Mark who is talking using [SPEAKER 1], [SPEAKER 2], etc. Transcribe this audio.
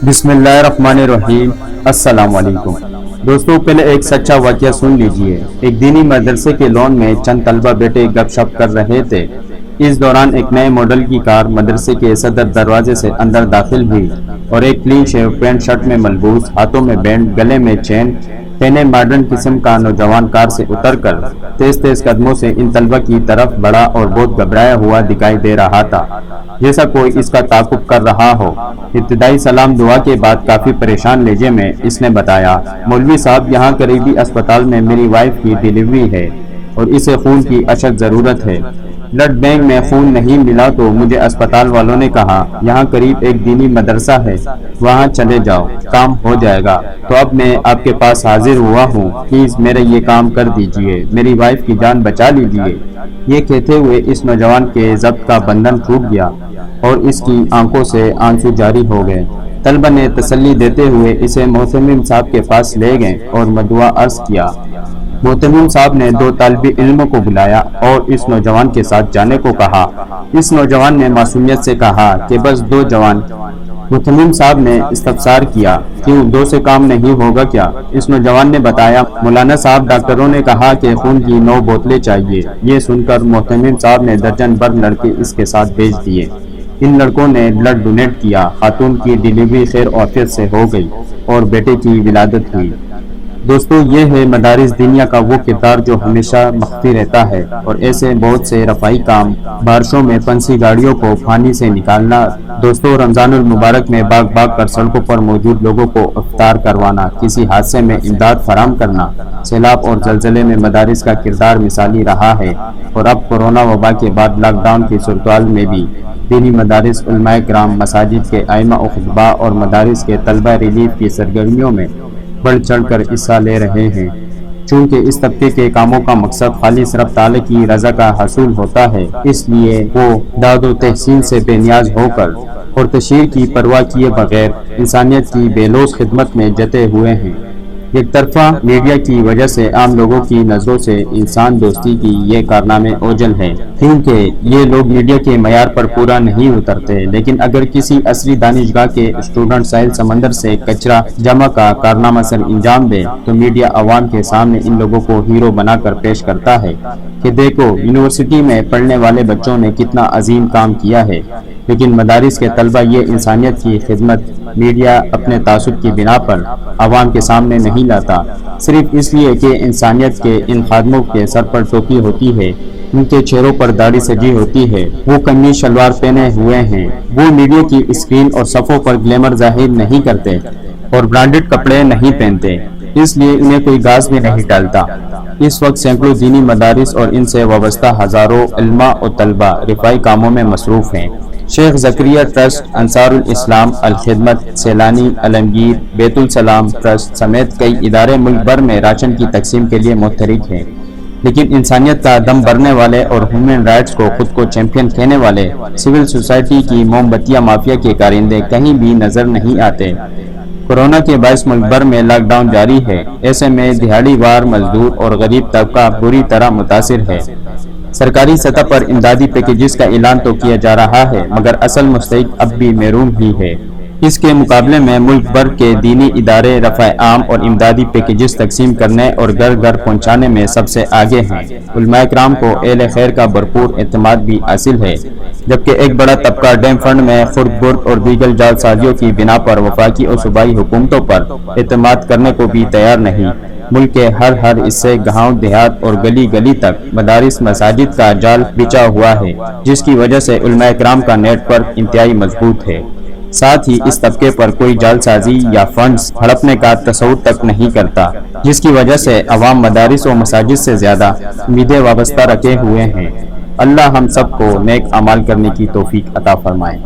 [SPEAKER 1] بسم اللہ الرحمن الرحیم۔ السلام علیکم دوستو، پہلے ایک سچا واقعہ سن لیجئے۔ ایک دینی مدرسے کے لون میں چند طلبہ بیٹے گپ شپ کر رہے تھے۔ اس دوران ایک نئے ماڈل کی کار مدرسے کے صدر دروازے سے اندر داخل ہوئی اور ایک کلین شیو پینٹ شرٹ میں ملبوس، ہاتھوں میں بینڈ، گلے میں چین پہنے ماڈرن قسم کا نوجوان کار سے اتر کر تیز تیز قدموں سے ان طلبہ کی طرف بڑھا اور بہت گھبرایا ہوا دکھائی دے رہا تھا، جیسا کوئی اس کا تعاقب کر رہا ہو۔ ابتدائی سلام دعا کے بعد کافی پریشان لہجے میں اس نے بتایا، مولوی صاحب، یہاں قریبی اسپتال میں میری وائف کی ڈیلیوری ہے اور اسے خون کی اشد ضرورت ہے۔ بلڈ بینک میں خون نہیں ملا تو مجھے اسپتال والوں نے کہا یہاں قریب ایک دینی مدرسہ ہے، وہاں چلے جاؤ، کام ہو جائے گا۔ تو اب میں آپ کے پاس حاضر ہوا ہوں، پلیز میرا یہ کام کر دیجئے، میری وائف کی جان بچا لیجئے۔ یہ کہتے ہوئے اس نوجوان کے ضبط کا بندھن ٹوٹ گیا اور اس کی آنکھوں سے آنسو جاری ہو گئے۔ طلبہ نے تسلی دیتے ہوئے اسے محتمم صاحب کے پاس لے گئے اور مدعا عرض کیا۔ محتمم صاحب نے دو طالب علموں کو بلایا اور اس نوجوان کے ساتھ جانے کو کہا۔ اس نوجوان نے معصومیت سے کہا کہ بس دو جوان۔ محتمم صاحب نے استفسار کیا، کیوں، دو سے کام نہیں ہوگا کیا؟ اس نوجوان نے بتایا، مولانا صاحب، ڈاکٹروں نے کہا کہ خون کی 9 بوتلیں چاہیے۔ یہ سن کر محتمم صاحب نے درجن بھر لڑکے اس کے ساتھ بھیج دیے۔ ان لڑکوں نے بلڈ ڈونیٹ کیا، خاتون کی ڈیلیوری خیر و عافیت سے ہو گئی اور بیٹے کی ولادت ہوئی۔ دوستو، یہ ہے مدارس دینیا کا وہ کردار جو ہمیشہ مخفی رہتا ہے، اور ایسے بہت سے رفائی کام، بارشوں میں پنسی گاڑیوں کو پانی سے نکالنا، دوستو رمضان المبارک میں بھاگ بھاگ کر سڑکوں پر موجود لوگوں کو افطار کروانا، کسی حادثے میں امداد فراہم کرنا، سیلاب اور زلزلے میں مدارس کا کردار مثالی رہا ہے، اور اب کورونا وبا کے بعد لاک ڈاؤن کی صورتحال میں بھی دینی مدارس، علماء کرام، مساجد کے ائمہ و خطباء اور مدارس کے طلبہ ریلیف کی سرگرمیوں میں بڑھ چڑھ کر حصہ لے رہے ہیں۔ چونکہ اس طبقے کے کاموں کا مقصد خالص رب تعالی کی رضا کا حصول ہوتا ہے، اس لیے وہ داد و تحسین سے بے نیاز ہو کر اور تشہیر کی پرواہ کیے بغیر انسانیت کی بے لوث خدمت میں جتے ہوئے ہیں۔ ایک طرفہ میڈیا کی وجہ سے عام لوگوں کی نظروں سے انسان دوستی کی یہ کارنامے اوجھل ہے، کیونکہ یہ لوگ میڈیا کے معیار پر پورا نہیں اترتے، لیکن اگر کسی عصری دانشگاہ کے اسٹوڈنٹ ساحل سمندر سے کچرا جمع کا کارنامہ سر انجام دے تو میڈیا عوام کے سامنے ان لوگوں کو ہیرو بنا کر پیش کرتا ہے کہ دیکھو، یونیورسٹی میں پڑھنے والے بچوں نے کتنا عظیم کام کیا ہے۔ لیکن مدارس کے طلبہ یہ انسانیت کی خدمت میڈیا اپنے تعصب کی بنا پر عوام کے سامنے نہیں لاتا، صرف اس لیے کہ انسانیت کے ان خادموں کے سر پر ٹوپی ہوتی ہے، ان کے چہروں پر داڑھی سجی ہوتی ہے، وہ قمیص شلوار پہنے ہوئے ہیں، وہ میڈیا کی اسکرین اور صفوں پر گلیمر ظاہر نہیں کرتے اور برانڈڈ کپڑے نہیں پہنتے، اس لیے انہیں کوئی گاز بھی نہیں ڈالتا۔ اس وقت سینکڑوں دینی مدارس اور ان سے وابستہ ہزاروں علماء و طلبہ رفائی کاموں میں مصروف ہیں۔ شیخ زکریا ٹرسٹ، انصار الاسلام، الخدمت، سیلانی، عالمگیر، بیت السلام ٹرسٹ سمیت کئی ادارے ملک بھر میں راشن کی تقسیم کے لیے متحرک ہیں، لیکن انسانیت کا دم بھرنے والے اور ہیومن رائٹس کو خود کو چیمپئن کہنے والے سول سوسائٹی کی موم بتیاں مافیا کے کارندے کہیں بھی نظر نہیں آتے۔ کورونا کے باعث ملک بھر میں لاک ڈاؤن جاری ہے، ایسے میں دہاڑی وار مزدور اور غریب طبقہ بری طرح متاثر ہے۔ سرکاری سطح پر امدادی پیکیجز کا اعلان تو کیا جا رہا ہے، مگر اصل مستحق اب بھی محروم ہی ہے۔ اس کے مقابلے میں ملک بھر کے دینی ادارے رفع عام اور امدادی پیکیجز تقسیم کرنے اور گھر گھر پہنچانے میں سب سے آگے ہیں۔ علماء کرام کو اہل خیر کا بھرپور اعتماد بھی حاصل ہے، جبکہ ایک بڑا طبقہ ڈیم فنڈ میں خرد برد اور دیگر جعل سازیوں کی بنا پر وفاقی اور صوبائی حکومتوں پر اعتماد کرنے کو بھی تیار نہیں۔ ملک کے ہر حصے، گاؤں، دیہات اور گلی گلی تک مدارس، مساجد کا جال بچھا ہوا ہے، جس کی وجہ سے علماء کرام کا نیٹ ورک انتہائی مضبوط ہے۔ ساتھ ہی اس طبقے پر کوئی جعل سازی یا فنڈز ہڑپنے کا تصور تک نہیں کرتا، جس کی وجہ سے عوام مدارس و مساجد سے زیادہ امیدیں وابستہ رکھے ہوئے ہیں۔ اللہ ہم سب کو نیک اعمال کرنے کی توفیق عطا فرمائے۔